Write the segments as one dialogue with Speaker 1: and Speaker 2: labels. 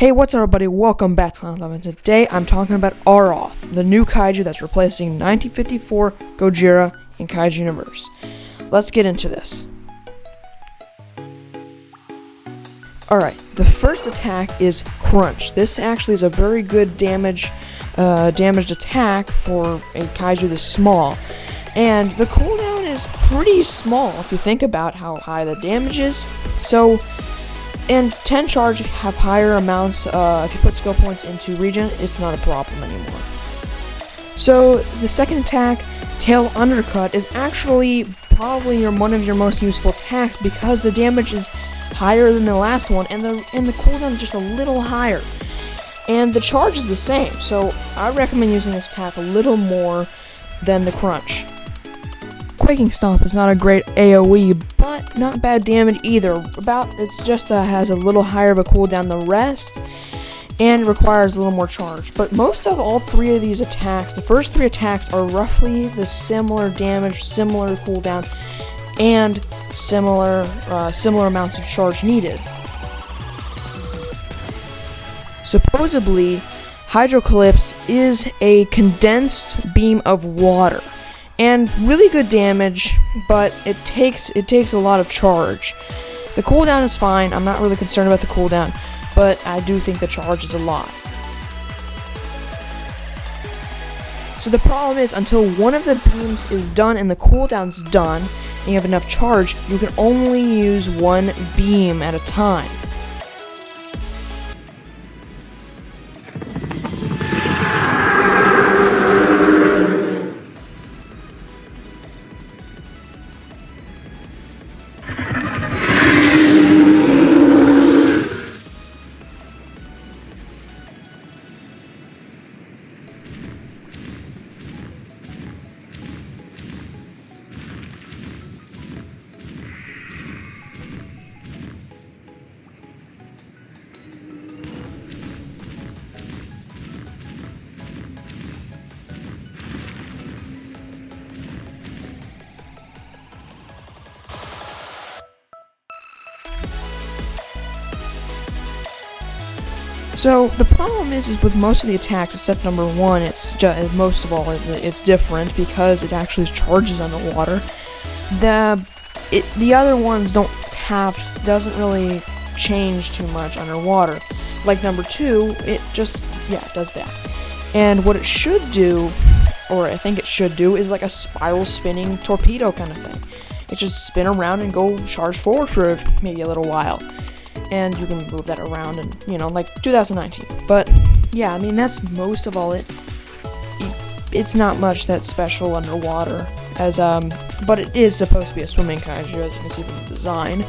Speaker 1: Hey, what's up everybody, welcome back to Planet 11. Today I'm talking about Aurath, the new kaiju that's replacing 1954 Gojira in Kaiju Universe. Let's get into this. Alright, the first attack is Crunch. This actually is a very good damaged attack for a kaiju this small. And the cooldown is pretty small if you think about how high the damage is. And 10 charge have higher amounts. If you put skill points into regen, it's not a problem anymore. So the second attack, Tail Undercut, is actually probably one of your most useful attacks because the damage is higher than the last one, and the cooldown is just a little higher. And the charge is the same, so I recommend using this attack a little more than the Crunch. Quaking Stomp is not a great AoE, but not bad damage either. It's just has a little higher of a cooldown than the rest, and requires a little more charge. But most of all three of these attacks, the first three attacks are roughly the similar damage, similar cooldown, and similar amounts of charge needed. Supposedly, Hydrocalypse is a condensed beam of water. And really good damage, but it takes a lot of charge. The cooldown is fine, I'm not really concerned about the cooldown, but I do think the charge is a lot. So the problem is, until one of the beams is done and the cooldown's done, and you have enough charge, you can only use one beam at a time. So the problem is with most of the attacks, except number one, it's different because it actually charges underwater. The other ones doesn't really change too much underwater. Like number two, it does that. And what it should do, or I think it should do, is like a spiral spinning torpedo kind of thing. It just spin around and go charge forward for maybe a little while. And you can move that around and, like 2019. But, yeah, I mean, that's most of all it. It's not much that's special underwater, but it is supposed to be a swimming kaiju, as you can see from the design.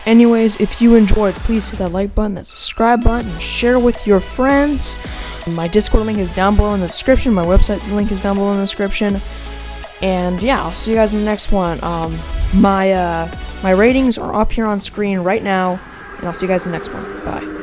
Speaker 1: Anyways, if you enjoyed, please hit that like button, that subscribe button, and share with your friends. My Discord link is down below in the description. My website link is down below in the description. And yeah, I'll see you guys in the next one. My ratings are up here on screen right now, and I'll see you guys in the next one. Bye.